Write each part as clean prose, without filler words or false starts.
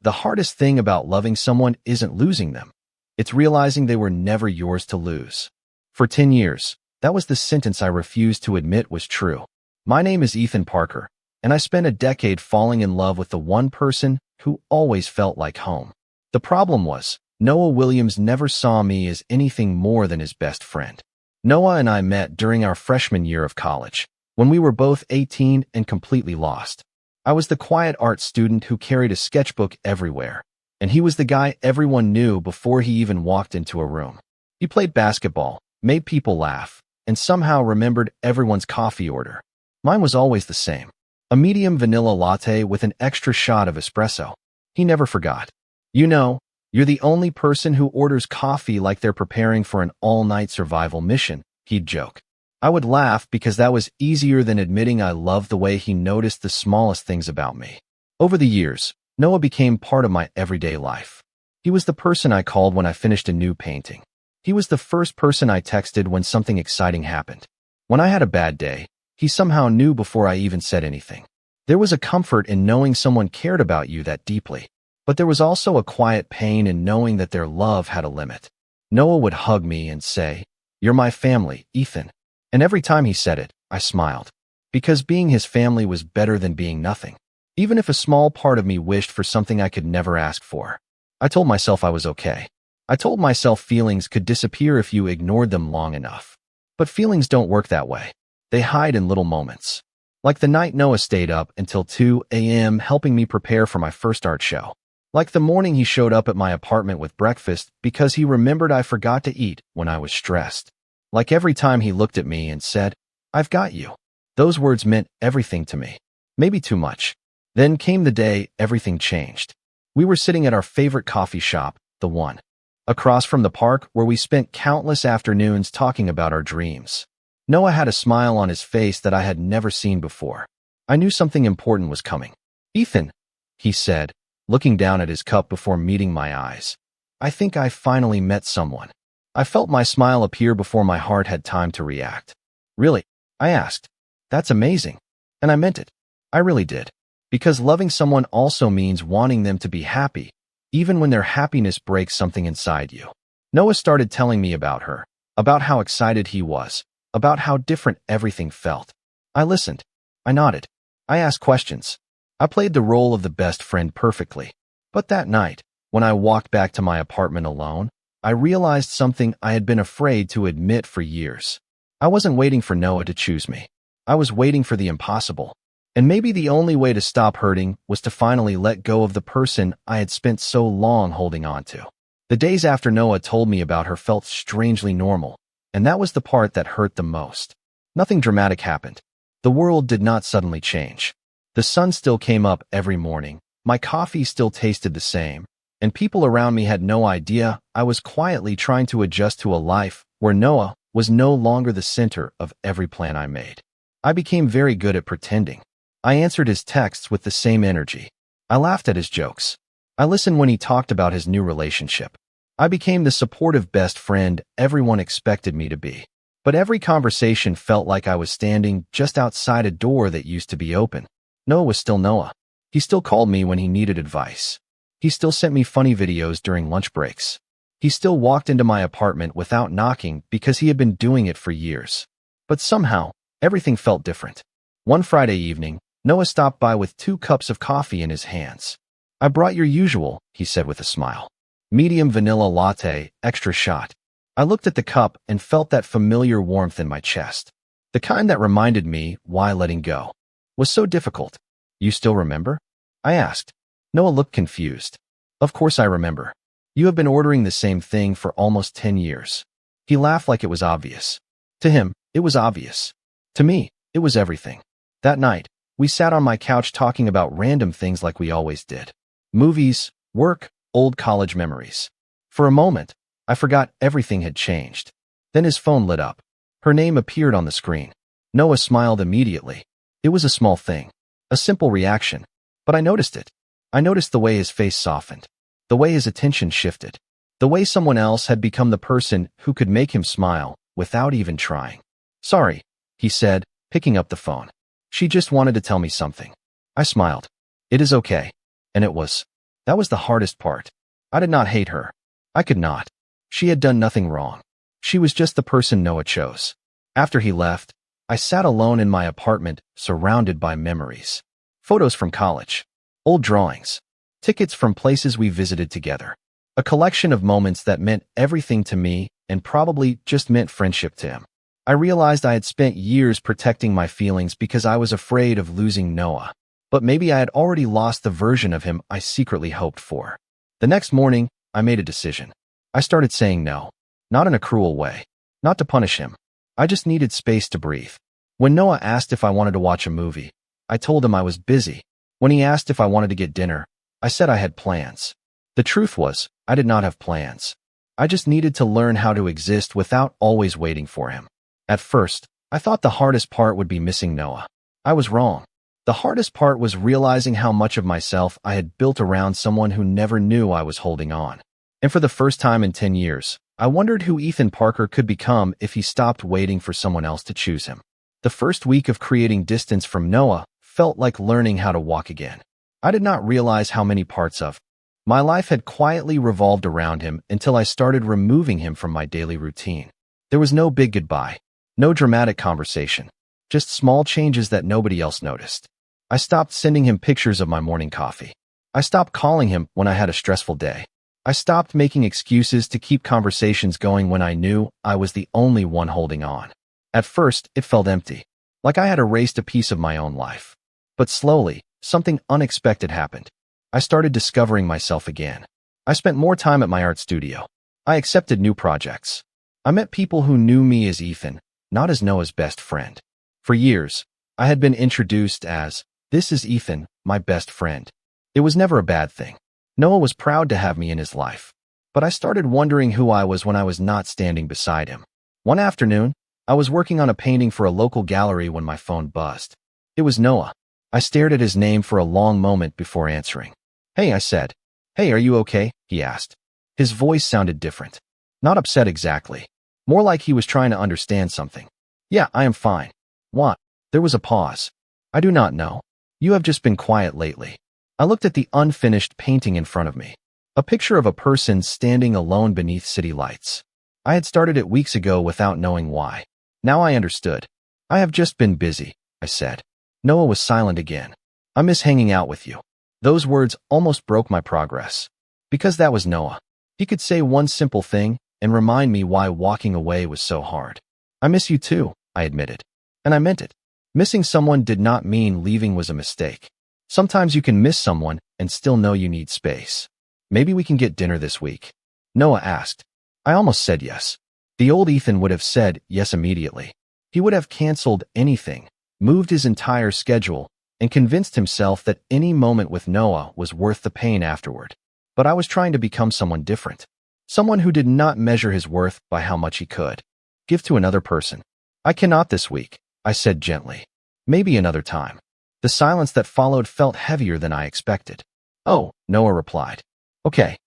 The hardest thing about loving someone isn't losing them. It's realizing they were never yours to lose. For 10 years, that was the sentence I refused to admit was true. My name is Ethan Parker, and I spent a decade falling in love with the one person who always felt like home. The problem was, Noah Williams never saw me as anything more than his best friend. Noah and I met during our freshman year of college, when we were both 18 and completely lost. I was the quiet art student who carried a sketchbook everywhere, and he was the guy everyone knew before he even walked into a room. He played basketball, made people laugh, and somehow remembered everyone's coffee order. Mine was always the same: a medium vanilla latte with an extra shot of espresso. He never forgot. You know, you're the only person who orders coffee like they're preparing for an all-night survival mission, he'd joke. I would laugh because that was easier than admitting I loved the way he noticed the smallest things about me. Over the years, Noah became part of my everyday life. He was the person I called when I finished a new painting. He was the first person I texted when something exciting happened. When I had a bad day, he somehow knew before I even said anything. There was a comfort in knowing someone cared about you that deeply, but there was also a quiet pain in knowing that their love had a limit. Noah would hug me and say, "You're my family, Ethan." And every time he said it, I smiled, because being his family was better than being nothing. Even if a small part of me wished for something I could never ask for. I told myself I was okay. I told myself feelings could disappear if you ignored them long enough. But feelings don't work that way. They hide in little moments. Like the night Noah stayed up until 2 a.m. helping me prepare for my first art show. Like the morning he showed up at my apartment with breakfast because he remembered I forgot to eat when I was stressed. Like every time he looked at me and said, "I've got you." Those words meant everything to me. Maybe too much. Then came the day everything changed. We were sitting at our favorite coffee shop, the one across from the park where we spent countless afternoons talking about our dreams. Noah had a smile on his face that I had never seen before. I knew something important was coming. "Ethan," he said, looking down at his cup before meeting my eyes. "I think I finally met someone." I felt my smile appear before my heart had time to react. "Really?" I asked. "That's amazing." And I meant it. I really did. Because loving someone also means wanting them to be happy, even when their happiness breaks something inside you. Noah started telling me about her, about how excited he was, about how different everything felt. I listened. I nodded. I asked questions. I played the role of the best friend perfectly. But that night, when I walked back to my apartment alone, I realized something I had been afraid to admit for years. I wasn't waiting for Noah to choose me. I was waiting for the impossible. And maybe the only way to stop hurting was to finally let go of the person I had spent so long holding on to. The days after Noah told me about her felt strangely normal, and that was the part that hurt the most. Nothing dramatic happened. The world did not suddenly change. The sun still came up every morning, my coffee still tasted the same, and people around me had no idea I was quietly trying to adjust to a life where Noah was no longer the center of every plan I made. I became very good at pretending. I answered his texts with the same energy. I laughed at his jokes. I listened when he talked about his new relationship. I became the supportive best friend everyone expected me to be. But every conversation felt like I was standing just outside a door that used to be open. Noah was still Noah. He still called me when he needed advice. He still sent me funny videos during lunch breaks. He still walked into my apartment without knocking because he had been doing it for years. But somehow, everything felt different. One Friday evening, Noah stopped by with 2 cups of coffee in his hands. "I brought your usual," he said with a smile. "Medium vanilla latte, extra shot." I looked at the cup and felt that familiar warmth in my chest. The kind that reminded me why letting go was so difficult. "You still remember?" I asked. Noah looked confused. "Of course I remember. You have been ordering the same thing for almost 10 years. He laughed like it was obvious. To him, it was obvious. To me, it was everything. That night, we sat on my couch talking about random things like we always did. Movies, work, old college memories. For a moment, I forgot everything had changed. Then his phone lit up. Her name appeared on the screen. Noah smiled immediately. It was a small thing. A simple reaction. But I noticed it. I noticed the way his face softened. The way his attention shifted. The way someone else had become the person who could make him smile without even trying. "Sorry," he said, picking up the phone. "She just wanted to tell me something." I smiled. "It is okay." And it was. That was the hardest part. I did not hate her. I could not. She had done nothing wrong. She was just the person Noah chose. After he left, I sat alone in my apartment, surrounded by memories. Photos from college, old drawings, tickets from places we visited together. A collection of moments that meant everything to me and probably just meant friendship to him. I realized I had spent years protecting my feelings because I was afraid of losing Noah. But maybe I had already lost the version of him I secretly hoped for. The next morning, I made a decision. I started saying no. Not in a cruel way. Not to punish him. I just needed space to breathe. When Noah asked if I wanted to watch a movie, I told him I was busy. When he asked if I wanted to get dinner, I said I had plans. The truth was, I did not have plans. I just needed to learn how to exist without always waiting for him. At first, I thought the hardest part would be missing Noah. I was wrong. The hardest part was realizing how much of myself I had built around someone who never knew I was holding on. And for the first time in 10 years, I wondered who Ethan Parker could become if he stopped waiting for someone else to choose him. The first week of creating distance from Noah felt like learning how to walk again. I did not realize how many parts of my life had quietly revolved around him until I started removing him from my daily routine. There was no big goodbye, no dramatic conversation, just small changes that nobody else noticed. I stopped sending him pictures of my morning coffee. I stopped calling him when I had a stressful day. I stopped making excuses to keep conversations going when I knew I was the only one holding on. At first, it felt empty, like I had erased a piece of my own life. But slowly, something unexpected happened. I started discovering myself again. I spent more time at my art studio. I accepted new projects. I met people who knew me as Ethan, not as Noah's best friend. For years, I had been introduced as, "This is Ethan, my best friend." It was never a bad thing. Noah was proud to have me in his life. But I started wondering who I was when I was not standing beside him. One afternoon, I was working on a painting for a local gallery when my phone buzzed. It was Noah. I stared at his name for a long moment before answering. "Hey," I said. "Hey, are you okay?" he asked. His voice sounded different. Not upset exactly. More like he was trying to understand something. "Yeah, I am fine." "What?" There was a pause. "I do not know. You have just been quiet lately." I looked at the unfinished painting in front of me. A picture of a person standing alone beneath city lights. I had started it weeks ago without knowing why. Now I understood. "I have just been busy," I said. Noah was silent again. "I miss hanging out with you." Those words almost broke my progress. Because that was Noah. He could say one simple thing and remind me why walking away was so hard. "I miss you too," I admitted. And I meant it. Missing someone did not mean leaving was a mistake. Sometimes you can miss someone and still know you need space. "Maybe we can get dinner this week?" Noah asked. I almost said yes. The old Ethan would have said yes immediately. He would have canceled anything, moved his entire schedule, and convinced himself that any moment with Noah was worth the pain afterward. But I was trying to become someone different. Someone who did not measure his worth by how much he could give to another person. "I cannot this week," I said gently. "Maybe another time." The silence that followed felt heavier than I expected. "Oh," Noah replied. "Okay."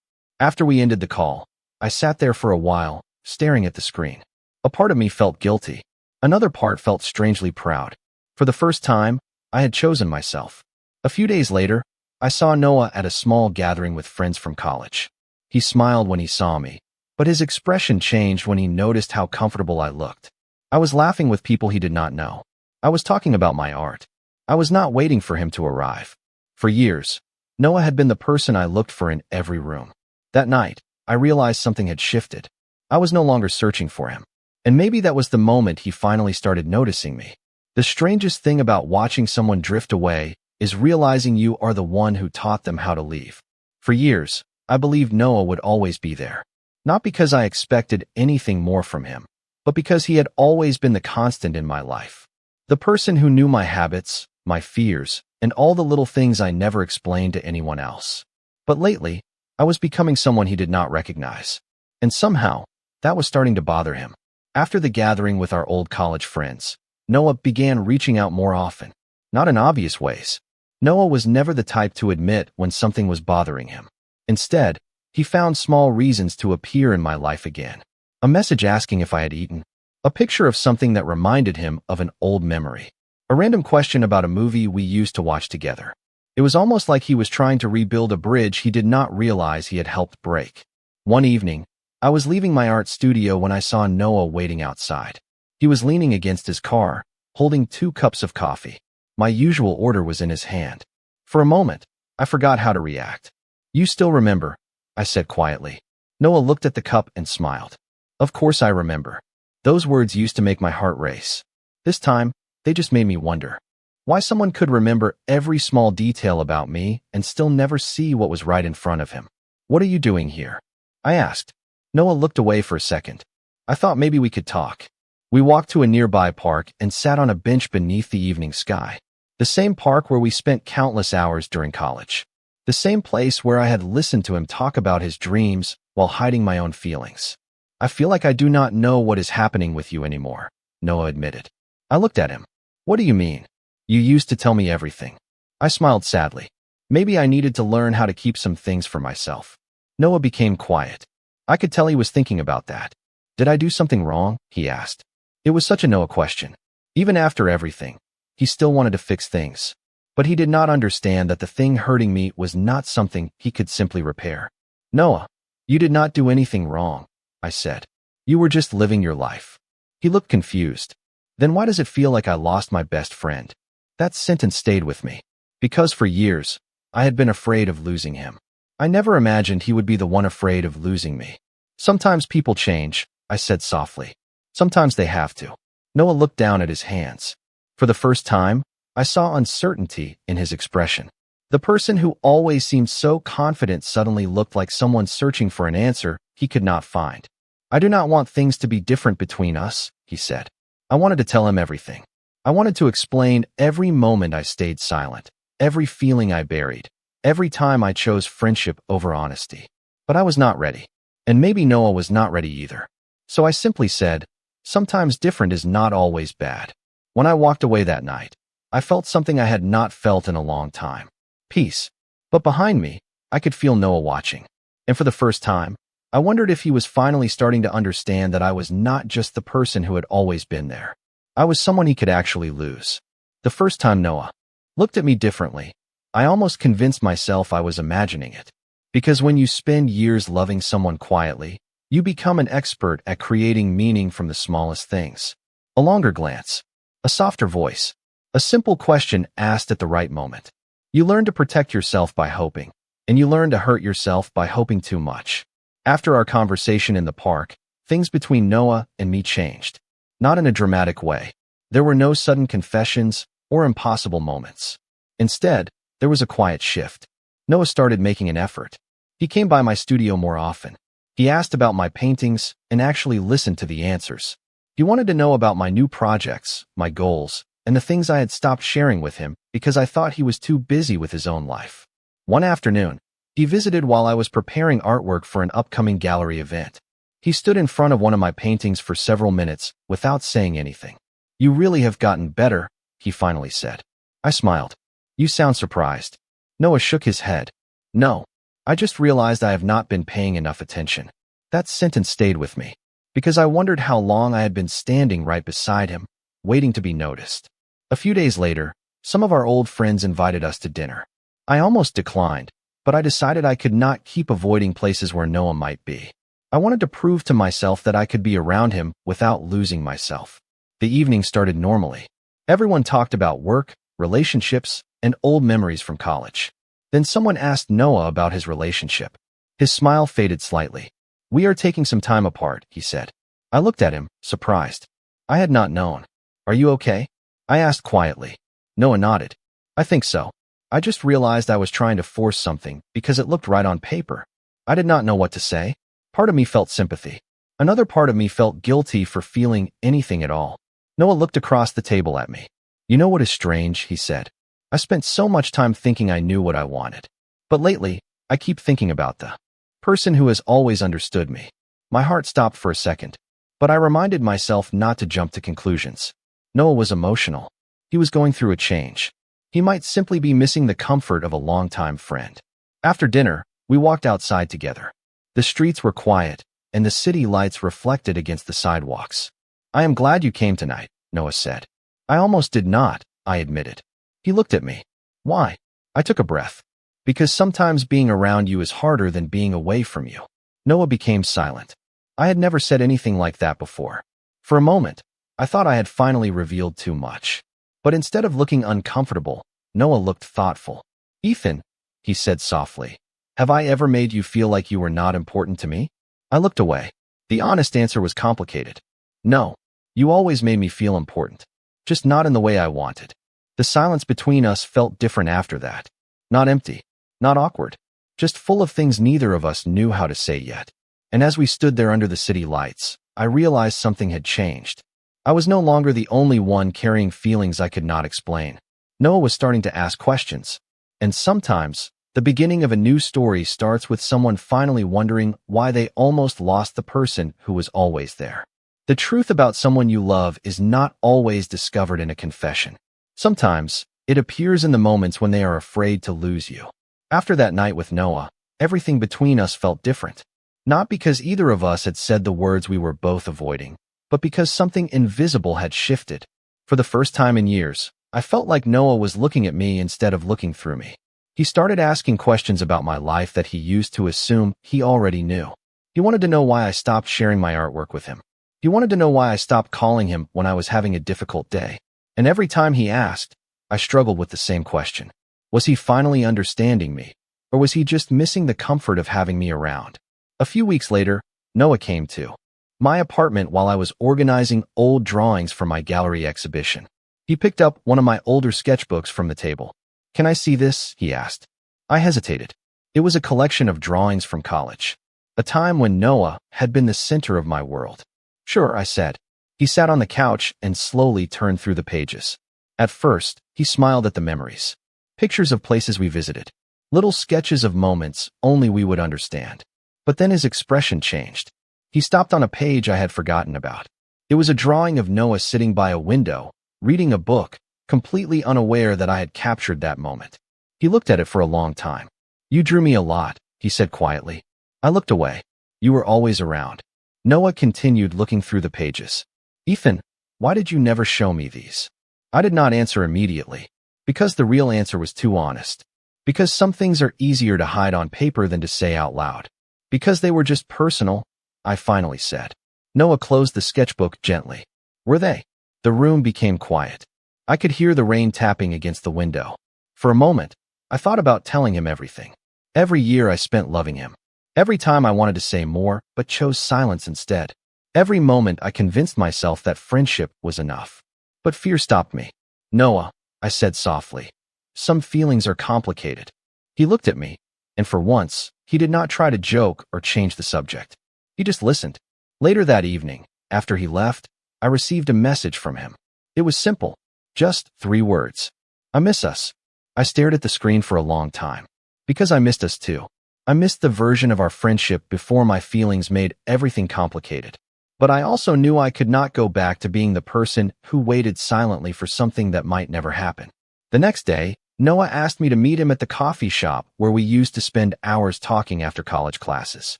After we ended the call, I sat there for a while, staring at the screen. A part of me felt guilty. Another part felt strangely proud. For the first time, I had chosen myself. A few days later, I saw Noah at a small gathering with friends from college. He smiled when he saw me, but his expression changed when he noticed how comfortable I looked. I was laughing with people he did not know. I was talking about my art. I was not waiting for him to arrive. For years, Noah had been the person I looked for in every room. That night, I realized something had shifted. I was no longer searching for him. And maybe that was the moment he finally started noticing me. The strangest thing about watching someone drift away is realizing you are the one who taught them how to leave. For years, I believed Noah would always be there. Not because I expected anything more from him, but because he had always been the constant in my life. The person who knew my habits, my fears, and all the little things I never explained to anyone else. But lately, I was becoming someone he did not recognize. And somehow, that was starting to bother him. After the gathering with our old college friends, Noah began reaching out more often. Not in obvious ways. Noah was never the type to admit when something was bothering him. Instead, he found small reasons to appear in my life again. A message asking if I had eaten. A picture of something that reminded him of an old memory. A random question about a movie we used to watch together. It was almost like he was trying to rebuild a bridge he did not realize he had helped break. One evening, I was leaving my art studio when I saw Noah waiting outside. He was leaning against his car, holding 2 cups of coffee. My usual order was in his hand. For a moment, I forgot how to react. "You still remember," I said quietly. Noah looked at the cup and smiled. "Of course I remember." Those words used to make my heart race. This time, they just made me wonder why someone could remember every small detail about me and still never see what was right in front of him. "What are you doing here?" I asked. Noah looked away for a second. "I thought maybe we could talk." We walked to a nearby park and sat on a bench beneath the evening sky. The same park where we spent countless hours during college. The same place where I had listened to him talk about his dreams while hiding my own feelings. "I feel like I do not know what is happening with you anymore," Noah admitted. I looked at him. "What do you mean? You used to tell me everything." I smiled sadly. Maybe I needed to learn how to keep some things for myself. Noah became quiet. I could tell he was thinking about that. "Did I do something wrong?" he asked. It was such a Noah question. Even after everything, he still wanted to fix things. But he did not understand that the thing hurting me was not something he could simply repair. "Noah, you did not do anything wrong," I said. "You were just living your life." He looked confused. "Then why does it feel like I lost my best friend?" That sentence stayed with me. Because for years, I had been afraid of losing him. I never imagined he would be the one afraid of losing me. "Sometimes people change," I said softly. "Sometimes they have to." Noah looked down at his hands. For the first time, I saw uncertainty in his expression. The person who always seemed so confident suddenly looked like someone searching for an answer he could not find. "I do not want things to be different between us," he said. I wanted to tell him everything. I wanted to explain every moment I stayed silent, every feeling I buried, every time I chose friendship over honesty. But I was not ready. And maybe Noah was not ready either. So I simply said, "Sometimes different is not always bad." When I walked away that night, I felt something I had not felt in a long time. Peace. But behind me, I could feel Noah watching. And for the first time, I wondered if he was finally starting to understand that I was not just the person who had always been there. I was someone he could actually lose. The first time Noah looked at me differently, I almost convinced myself I was imagining it. Because when you spend years loving someone quietly, you become an expert at creating meaning from the smallest things. A longer glance, a softer voice, a simple question asked at the right moment. You learn to protect yourself by hoping, and you learn to hurt yourself by hoping too much. After our conversation in the park, things between Noah and me changed. Not in a dramatic way. There were no sudden confessions or impossible moments. Instead, there was a quiet shift. Noah started making an effort. He came by my studio more often. He asked about my paintings and actually listened to the answers. He wanted to know about my new projects, my goals, and the things I had stopped sharing with him because I thought he was too busy with his own life. One afternoon, he visited while I was preparing artwork for an upcoming gallery event. He stood in front of one of my paintings for several minutes without saying anything. "You really have gotten better," he finally said. I smiled. "You sound surprised." Noah shook his head. "No, I just realized I have not been paying enough attention." That sentence stayed with me, because I wondered how long I had been standing right beside him, waiting to be noticed. A few days later, some of our old friends invited us to dinner. I almost declined, but I decided I could not keep avoiding places where Noah might be. I wanted to prove to myself that I could be around him without losing myself. The evening started normally. Everyone talked about work, relationships, and old memories from college. Then someone asked Noah about his relationship. His smile faded slightly. "We are taking some time apart," he said. I looked at him, surprised. I had not known. "Are you okay?" I asked quietly. Noah nodded. "I think so. I just realized I was trying to force something because it looked right on paper." I did not know what to say. Part of me felt sympathy. Another part of me felt guilty for feeling anything at all. Noah looked across the table at me. "You know what is strange?" he said. "I spent so much time thinking I knew what I wanted. But lately, I keep thinking about the person who has always understood me." My heart stopped for a second, but I reminded myself not to jump to conclusions. Noah was emotional. He was going through a change. He might simply be missing the comfort of a longtime friend. After dinner, we walked outside together. The streets were quiet, and the city lights reflected against the sidewalks. "I am glad you came tonight," Noah said. "I almost did not," I admitted. He looked at me. "Why?" I took a breath. Because sometimes being around you is harder than being away from you. Noah became silent. I had never said anything like that before. For a moment, I thought I had finally revealed too much. But instead of looking uncomfortable, Noah looked thoughtful. Ethan, he said softly, have I ever made you feel like you were not important to me? I looked away. The honest answer was complicated. No, you always made me feel important. Just not in the way I wanted. The silence between us felt different after that. Not empty. Not awkward. Just full of things neither of us knew how to say yet. And as we stood there under the city lights, I realized something had changed. I was no longer the only one carrying feelings I could not explain. Noah was starting to ask questions. And sometimes, the beginning of a new story starts with someone finally wondering why they almost lost the person who was always there. The truth about someone you love is not always discovered in a confession. Sometimes, it appears in the moments when they are afraid to lose you. After that night with Noah, everything between us felt different. Not because either of us had said the words we were both avoiding, but because something invisible had shifted. For the first time in years, I felt like Noah was looking at me instead of looking through me. He started asking questions about my life that he used to assume he already knew. He wanted to know why I stopped sharing my artwork with him. He wanted to know why I stopped calling him when I was having a difficult day. And every time he asked, I struggled with the same question. Was he finally understanding me? Or was he just missing the comfort of having me around? A few weeks later, Noah came to my apartment while I was organizing old drawings for my gallery exhibition. He picked up one of my older sketchbooks from the table. Can I see this? He asked. I hesitated. It was a collection of drawings from college, a time when Noah had been the center of my world. Sure, I said. He sat on the couch and slowly turned through the pages. At first, he smiled at the memories. Pictures of places we visited. Little sketches of moments only we would understand. But then his expression changed. He stopped on a page I had forgotten about. It was a drawing of Noah sitting by a window, reading a book, completely unaware that I had captured that moment. He looked at it for a long time. You drew me a lot, he said quietly. I looked away. You were always around. Noah continued looking through the pages. Ethan, why did you never show me these? I did not answer immediately, because the real answer was too honest. Because some things are easier to hide on paper than to say out loud. Because they were just personal, I finally said. Noah closed the sketchbook gently. Were they? The room became quiet. I could hear the rain tapping against the window. For a moment, I thought about telling him everything. Every year I spent loving him. Every time I wanted to say more, but chose silence instead. Every moment I convinced myself that friendship was enough. But fear stopped me. Noah, I said softly. Some feelings are complicated. He looked at me, and for once, he did not try to joke or change the subject. He just listened. Later that evening, after he left, I received a message from him. It was simple. Just 3 words. I miss us. I stared at the screen for a long time. Because I missed us too. I missed the version of our friendship before my feelings made everything complicated. But I also knew I could not go back to being the person who waited silently for something that might never happen. The next day, Noah asked me to meet him at the coffee shop where we used to spend hours talking after college classes.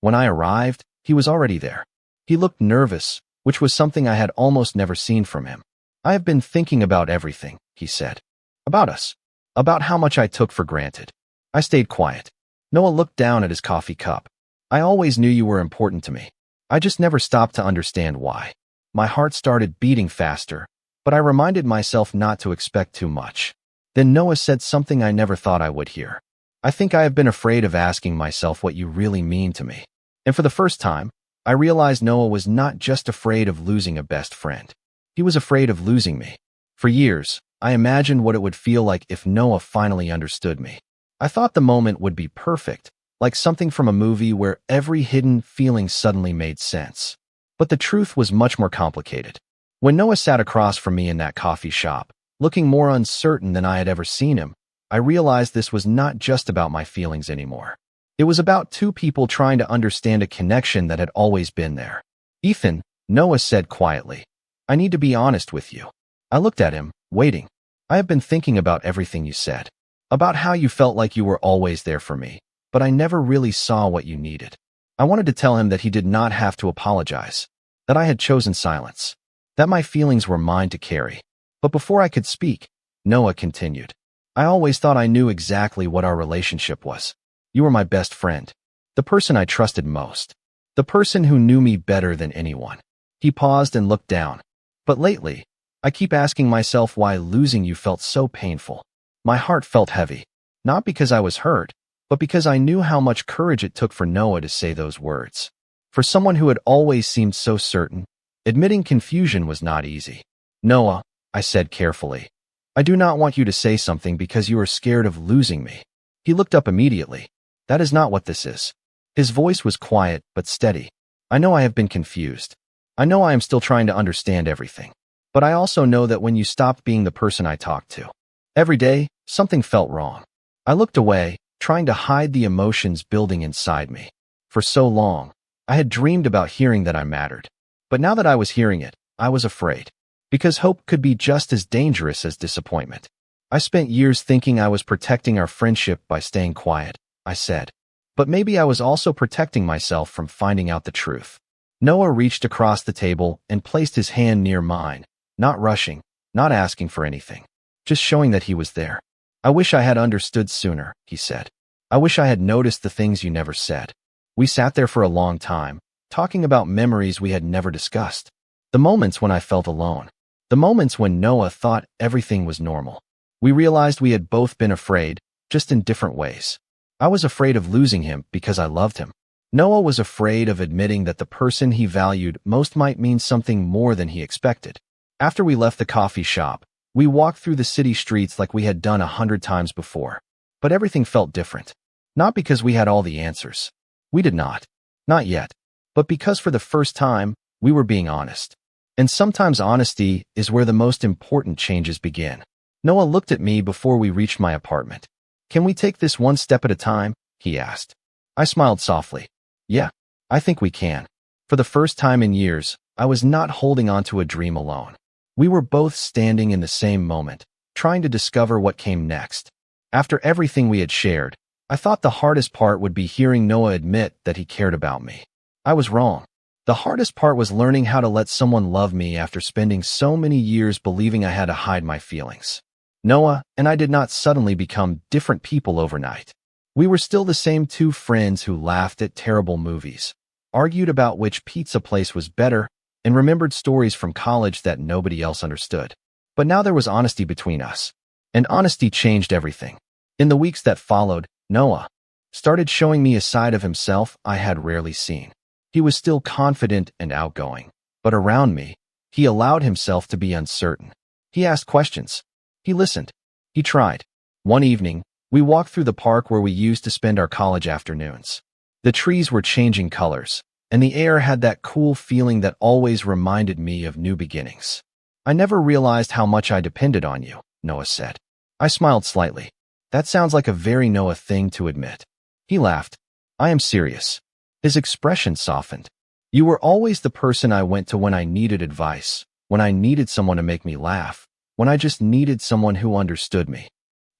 When I arrived, he was already there. He looked nervous, which was something I had almost never seen from him. I have been thinking about everything, he said. About us. About how much I took for granted. I stayed quiet. Noah looked down at his coffee cup. I always knew you were important to me. I just never stopped to understand why. My heart started beating faster, but I reminded myself not to expect too much. Then Noah said something I never thought I would hear. I think I have been afraid of asking myself what you really mean to me. And for the first time, I realized Noah was not just afraid of losing a best friend. He was afraid of losing me. For years, I imagined what it would feel like if Noah finally understood me. I thought the moment would be perfect, like something from a movie where every hidden feeling suddenly made sense. But the truth was much more complicated. When Noah sat across from me in that coffee shop, looking more uncertain than I had ever seen him, I realized this was not just about my feelings anymore. It was about 2 people trying to understand a connection that had always been there. Ethan, Noah said quietly, I need to be honest with you. I looked at him, waiting. I have been thinking about everything you said. About how you felt like you were always there for me, but I never really saw what you needed. I wanted to tell him that he did not have to apologize, that I had chosen silence, that my feelings were mine to carry. But before I could speak, Noah continued. I always thought I knew exactly what our relationship was. You were my best friend. The person I trusted most. The person who knew me better than anyone. He paused and looked down. But lately, I keep asking myself why losing you felt so painful. My heart felt heavy. Not because I was hurt, but because I knew how much courage it took for Noah to say those words. For someone who had always seemed so certain, admitting confusion was not easy. Noah, I said carefully, I do not want you to say something because you are scared of losing me. He looked up immediately. That is not what this is. His voice was quiet but steady. I know I have been confused. I know I am still trying to understand everything. But I also know that when you stopped being the person I talked to, every day, something felt wrong. I looked away, trying to hide the emotions building inside me. For so long, I had dreamed about hearing that I mattered. But now that I was hearing it, I was afraid. Because hope could be just as dangerous as disappointment. I spent years thinking I was protecting our friendship by staying quiet, I said. But maybe I was also protecting myself from finding out the truth. Noah reached across the table and placed his hand near mine, not rushing, not asking for anything, just showing that he was there. I wish I had understood sooner, he said. I wish I had noticed the things you never said. We sat there for a long time, talking about memories we had never discussed. The moments when I felt alone. The moments when Noah thought everything was normal. We realized we had both been afraid, just in different ways. I was afraid of losing him because I loved him. Noah was afraid of admitting that the person he valued most might mean something more than he expected. After we left the coffee shop, we walked through the city streets like we had done 100 times before. But everything felt different. Not because we had all the answers. We did not. Not yet. But because for the first time, we were being honest. And sometimes honesty is where the most important changes begin. Noah looked at me before we reached my apartment. Can we take this one step at a time? He asked. I smiled softly. Yeah, I think we can. For the first time in years, I was not holding on to a dream alone. We were both standing in the same moment, trying to discover what came next. After everything we had shared, I thought the hardest part would be hearing Noah admit that he cared about me. I was wrong. The hardest part was learning how to let someone love me after spending so many years believing I had to hide my feelings. Noah and I did not suddenly become different people overnight. We were still the same two friends who laughed at terrible movies, argued about which pizza place was better, and remembered stories from college that nobody else understood. But now there was honesty between us. And honesty changed everything. In the weeks that followed, Noah started showing me a side of himself I had rarely seen. He was still confident and outgoing, but around me, he allowed himself to be uncertain. He asked questions. He listened. He tried. One evening, we walked through the park where we used to spend our college afternoons. The trees were changing colors, and the air had that cool feeling that always reminded me of new beginnings. I never realized how much I depended on you, Noah said. I smiled slightly. That sounds like a very Noah thing to admit. He laughed. I am serious. His expression softened. You were always the person I went to when I needed advice, when I needed someone to make me laugh, when I just needed someone who understood me.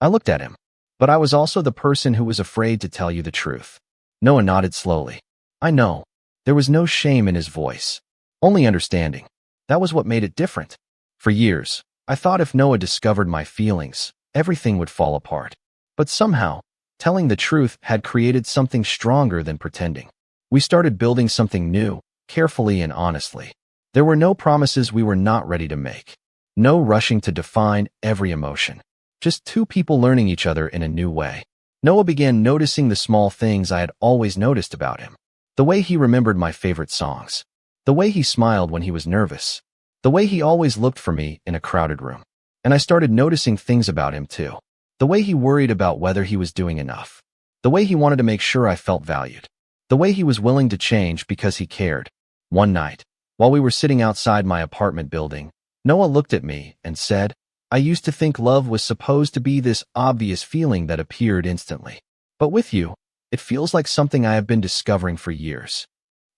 I looked at him. But I was also the person who was afraid to tell you the truth. Noah nodded slowly. I know. There was no shame in his voice. Only understanding. That was what made it different. For years, I thought if Noah discovered my feelings, everything would fall apart. But somehow, telling the truth had created something stronger than pretending. We started building something new, carefully and honestly. There were no promises we were not ready to make. No rushing to define every emotion. Just two people learning each other in a new way. Noah began noticing the small things I had always noticed about him. The way he remembered my favorite songs. The way he smiled when he was nervous. The way he always looked for me in a crowded room. And I started noticing things about him too. The way he worried about whether he was doing enough. The way he wanted to make sure I felt valued. The way he was willing to change because he cared. One night, while we were sitting outside my apartment building, Noah looked at me and said, I used to think love was supposed to be this obvious feeling that appeared instantly. But with you, it feels like something I have been discovering for years.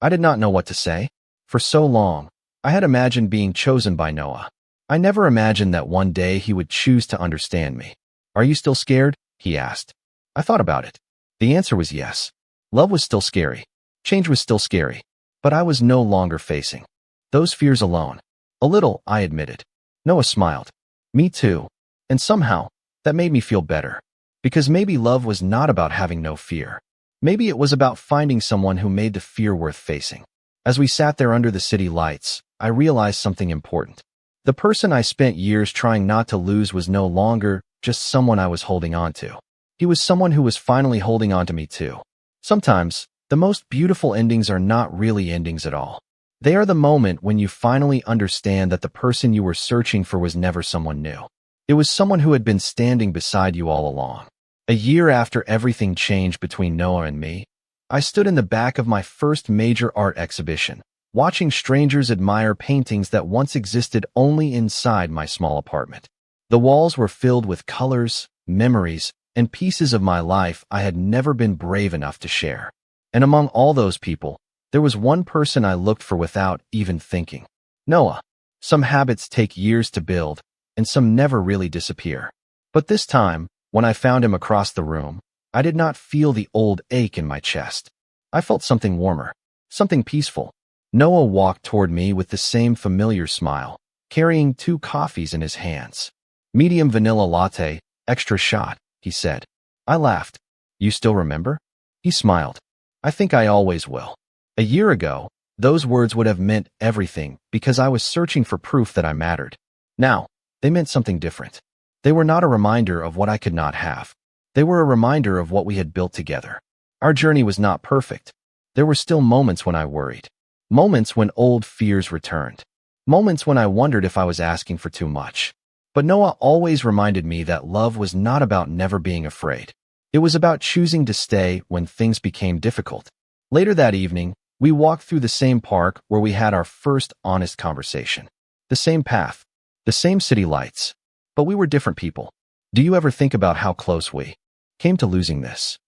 I did not know what to say. For so long, I had imagined being chosen by Noah. I never imagined that one day he would choose to understand me. Are you still scared? He asked. I thought about it. The answer was yes. Love was still scary. Change was still scary. But I was no longer facing those fears alone. A little, I admitted. Noah smiled. Me too. And somehow, That made me feel better. Because maybe love was not about having no fear. Maybe it was about finding someone who made the fear worth facing. As we sat there under the city lights, I realized something important. The person I spent years trying not to lose was no longer just someone I was holding on to. He was someone who was finally holding on to me too. Sometimes, the most beautiful endings are not really endings at all. They are the moment when you finally understand that the person you were searching for was never someone new. It was someone who had been standing beside you all along. A year after everything changed between Noah and me, I stood in the back of my first major art exhibition, watching strangers admire paintings that once existed only inside my small apartment. The walls were filled with colors, memories, and pieces of my life I had never been brave enough to share. And among all those people, there was one person I looked for without even thinking. Noah. Some habits take years to build, and some never really disappear. But this time, when I found him across the room, I did not feel the old ache in my chest. I felt something warmer, something peaceful. Noah walked toward me with the same familiar smile, carrying 2 coffees in his hands. Medium vanilla latte, extra shot, he said. I laughed. You still remember? He smiled. I think I always will. A year ago, those words would have meant everything because I was searching for proof that I mattered. Now, they meant something different. They were not a reminder of what I could not have. They were a reminder of what we had built together. Our journey was not perfect. There were still moments when I worried. Moments when old fears returned. Moments when I wondered if I was asking for too much. But Noah always reminded me that love was not about never being afraid. It was about choosing to stay when things became difficult. Later that evening, we walked through the same park where we had our first honest conversation. The same path, the same city lights. But we were different people. Do you ever think about how close we came to losing this?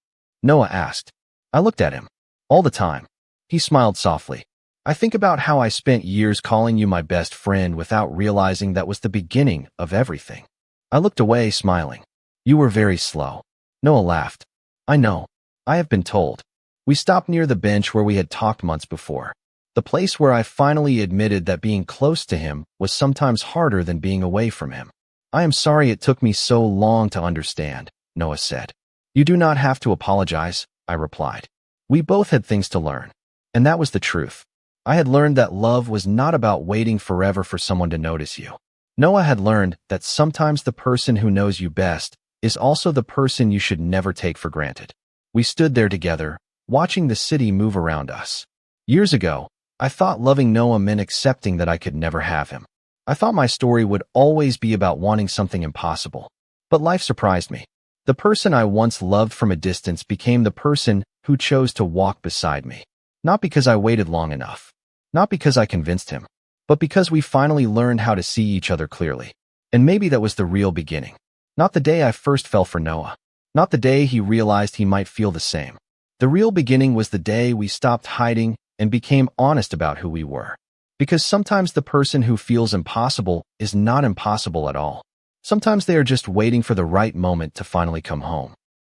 Noah asked. I looked at him. All the time. He smiled softly. I think about how I spent years calling you my best friend without realizing that was the beginning of everything. I looked away, smiling. You were very slow. Noah laughed. I know. I have been told. We stopped near the bench where we had talked months before. The place where I finally admitted that being close to him was sometimes harder than being away from him. I am sorry it took me so long to understand, Noah said. You do not have to apologize, I replied. We both had things to learn. And that was the truth. I had learned that love was not about waiting forever for someone to notice you. Noah had learned that sometimes the person who knows you best is also the person you should never take for granted. We stood there together, watching the city move around us. Years ago, I thought loving Noah meant accepting that I could never have him. I thought my story would always be about wanting something impossible. But life surprised me. The person I once loved from a distance became the person who chose to walk beside me. Not because I waited long enough. Not because I convinced him. But because we finally learned how to see each other clearly. And maybe that was the real beginning. Not the day I first fell for Noah. Not the day he realized he might feel the same. The real beginning was the day we stopped hiding and became honest about who we were. Because sometimes the person who feels impossible is not impossible at all. Sometimes they are just waiting for the right moment to finally come home.